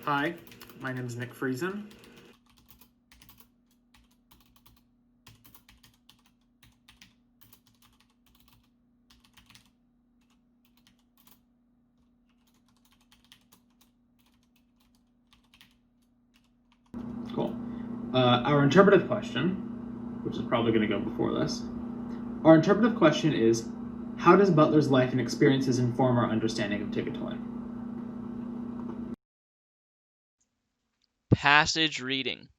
Hi, my name is Nick Friesen. Cool. Our interpretive question, which is probably going to go before this. Our interpretive question is, how does Butler's life and experiences inform our understanding of Tigatoy? Passage reading.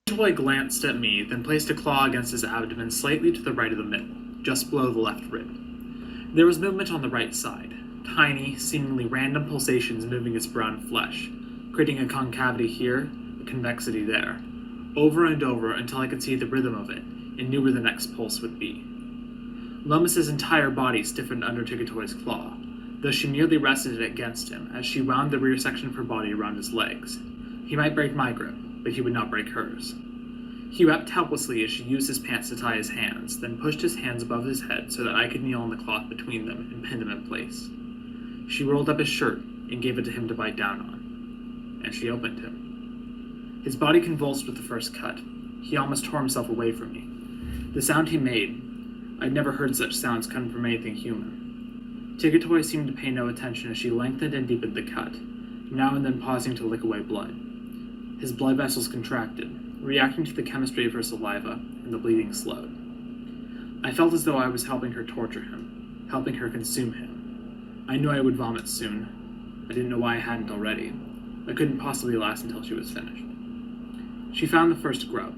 Tigatoy glanced at me, then placed a claw against his abdomen slightly to the right of the middle, just below the left rib. There was movement on the right side, tiny, seemingly random pulsations moving its brown flesh, creating a concavity here, a convexity there, over and over until I could see the rhythm of it and knew where the next pulse would be. Lomas's entire body stiffened under Tigatoy's claw, though she merely rested it against him as she wound the rear section of her body around his legs. He might break my grip, but he would not break hers. He wept helplessly as she used his pants to tie his hands, then pushed his hands above his head so that I could kneel on the cloth between them and pin them in place. She rolled up his shirt and gave it to him to bite down on, and she opened him. His body convulsed with the first cut. He almost tore himself away from me. The sound he made, I'd never heard such sounds come from anything human. Tigatoy seemed to pay no attention as she lengthened and deepened the cut, now and then pausing to lick away blood. His blood vessels contracted, reacting to the chemistry of her saliva, and the bleeding slowed. I felt as though I was helping her torture him, helping her consume him. I knew I would vomit soon. I didn't know why I hadn't already. I couldn't possibly last until she was finished. She found the first grub.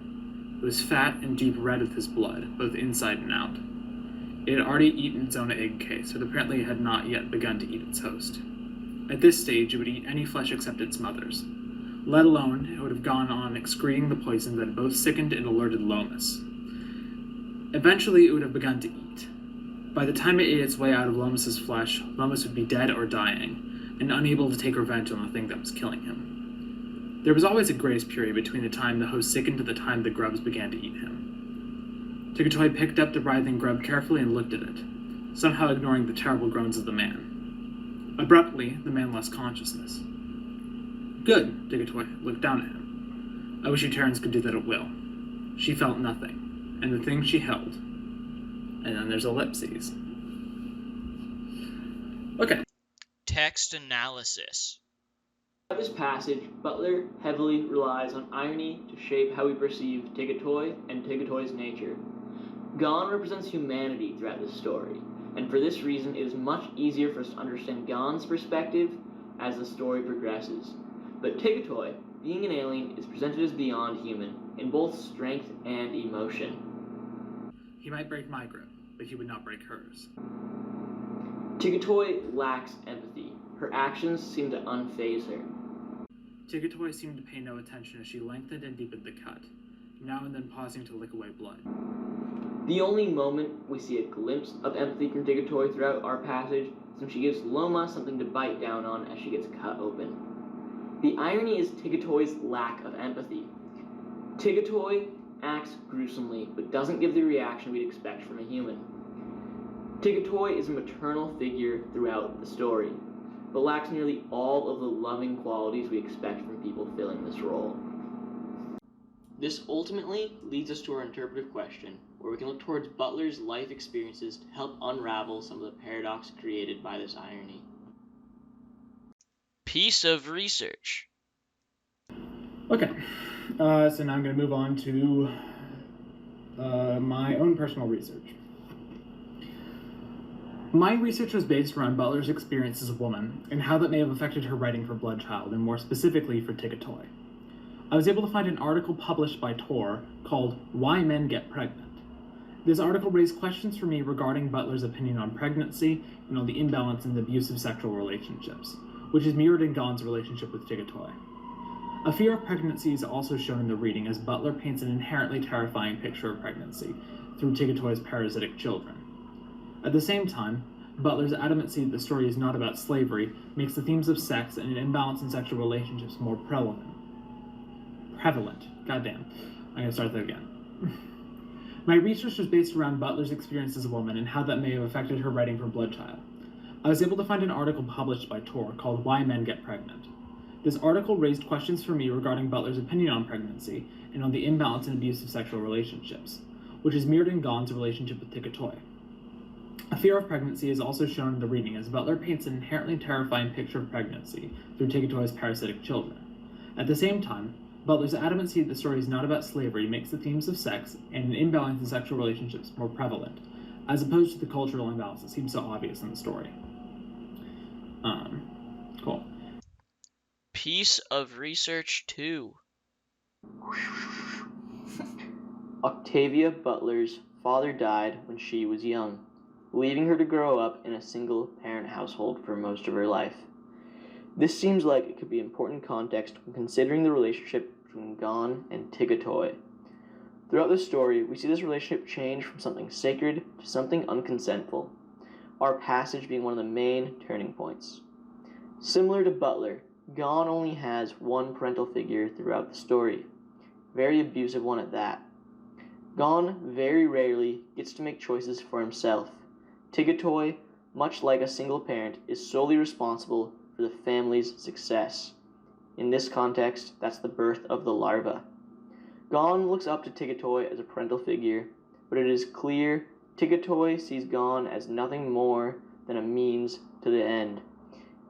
It was fat and deep red with his blood, both inside and out. It had already eaten its own egg case, but apparently it had not yet begun to eat its host. At this stage, it would eat any flesh except its mother's. Let alone, it would have gone on excreting the poison that had both sickened and alerted Lomas. Eventually, it would have begun to eat. By the time it ate its way out of Lomas's flesh, Lomas would be dead or dying, and unable to take revenge on the thing that was killing him. There was always a grace period between the time the host sickened to the time the grubs began to eat him. Tigatoy picked up the writhing grub carefully and looked at it, somehow ignoring the terrible groans of the man. Abruptly, the man lost consciousness. Good, Tigatoy looked down at him. I wish you Terrans could do that at will. She felt nothing, and the thing she held. And then there's ellipses. Okay. Text analysis. In this passage, Butler heavily relies on irony to shape how we perceive Tigatoy and Tigatoy's nature. Gon represents humanity throughout this story, and for this reason it is much easier for us to understand Gon's perspective as the story progresses. But Tigatoy, being an alien, is presented as beyond human, in both strength and emotion. He might break my grip, but he would not break hers. Tigatoy lacks empathy. Her actions seem to unfaze her. Tigatoy seemed to pay no attention as she lengthened and deepened the cut, now and then pausing to lick away blood. The only moment we see a glimpse of empathy from Tigatoy throughout our passage is when she gives Loma something to bite down on as she gets cut open. The irony is Tigatoy's lack of empathy. Tigatoy acts gruesomely, but doesn't give the reaction we'd expect from a human. Tigatoy is a maternal figure throughout the story, but lacks nearly all of the loving qualities we expect from people filling this role. This ultimately leads us to our interpretive question, where we can look towards Butler's life experiences to help unravel some of the paradox created by this irony. Piece of research. Okay, so now I'm going to move on to my own personal research. My research was based around Butler's experience as a woman and how that may have affected her writing for Bloodchild, and more specifically for Tigatoy. I was able to find an article published by Tor called Why Men Get Pregnant. This article raised questions for me regarding Butler's opinion on pregnancy and on the imbalance in the abusive sexual relationships, which is mirrored in Gon's relationship with Tigatoy. A fear of pregnancy is also shown in the reading as Butler paints an inherently terrifying picture of pregnancy through Tigatoy's parasitic children. At the same time, Butler's adamancy that the story is not about slavery makes the themes of sex and an imbalance in sexual relationships more prevalent. Goddamn. I'm going to start that again. My research was based around Butler's experience as a woman and how that may have affected her writing for Bloodchild. I was able to find an article published by Tor called Why Men Get Pregnant. This article raised questions for me regarding Butler's opinion on pregnancy and on the imbalance and abuse of sexual relationships, which is mirrored in Gon's relationship with Tigatoy. A fear of pregnancy is also shown in the reading as Butler paints an inherently terrifying picture of pregnancy through Tigatoy's parasitic children. At the same time, Butler's adamancy that the story is not about slavery makes the themes of sex and an imbalance in sexual relationships more prevalent, as opposed to the cultural imbalance that seems so obvious in the story. Cool. Piece of research 2. Octavia Butler's father died when she was young, leaving her to grow up in a single-parent household for most of her life. This seems like it could be important context when considering the relationship between Gon and Tigatoy. Throughout the story, we see this relationship change from something sacred to something unconsentful, our passage being one of the main turning points. Similar to Butler, Gon only has one parental figure throughout the story, very abusive one at that. Gon very rarely gets to make choices for himself. Tigatoy, much like a single parent, is solely responsible for the family's success. In this context, that's the birth of the larva. Gon looks up to Tigatoy as a parental figure, but it is clear Tigatoy sees Gon as nothing more than a means to the end.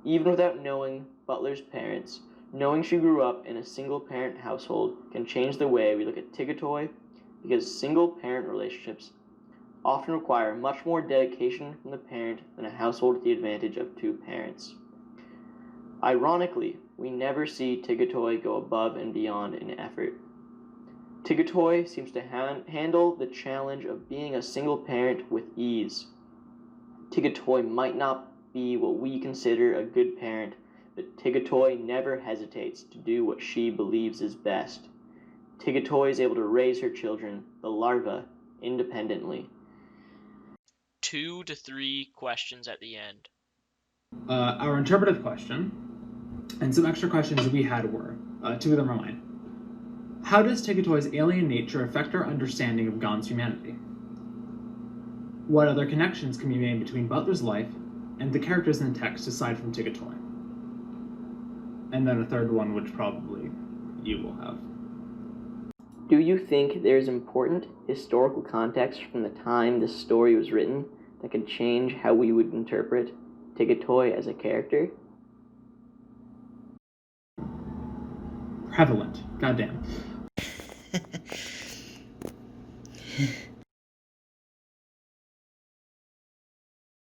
Even without knowing Butler's parents, knowing she grew up in a single-parent household can change the way we look at Tigatoy, because single-parent relationships often require much more dedication from the parent than a household with the advantage of two parents. Ironically, we never see Tigatoy go above and beyond in effort. Tigatoy seems to handle the challenge of being a single parent with ease. Tigatoy might not be what we consider a good parent, but Tigatoy never hesitates to do what she believes is best. Tigatoy is able to raise her children, the larva, independently. 2 to 3 questions at the end. Our interpretive question, and some extra questions we had were, 2 of them are mine. How does Tigatoy's alien nature affect our understanding of Gon's humanity? What other connections can be made between Butler's life and the characters in the text aside from Tigatoy? And then a third one, which probably you will have. Do you think there is important historical context from the time this story was written that could change how we would interpret Tigatoy as a character? Prevalent. Goddamn.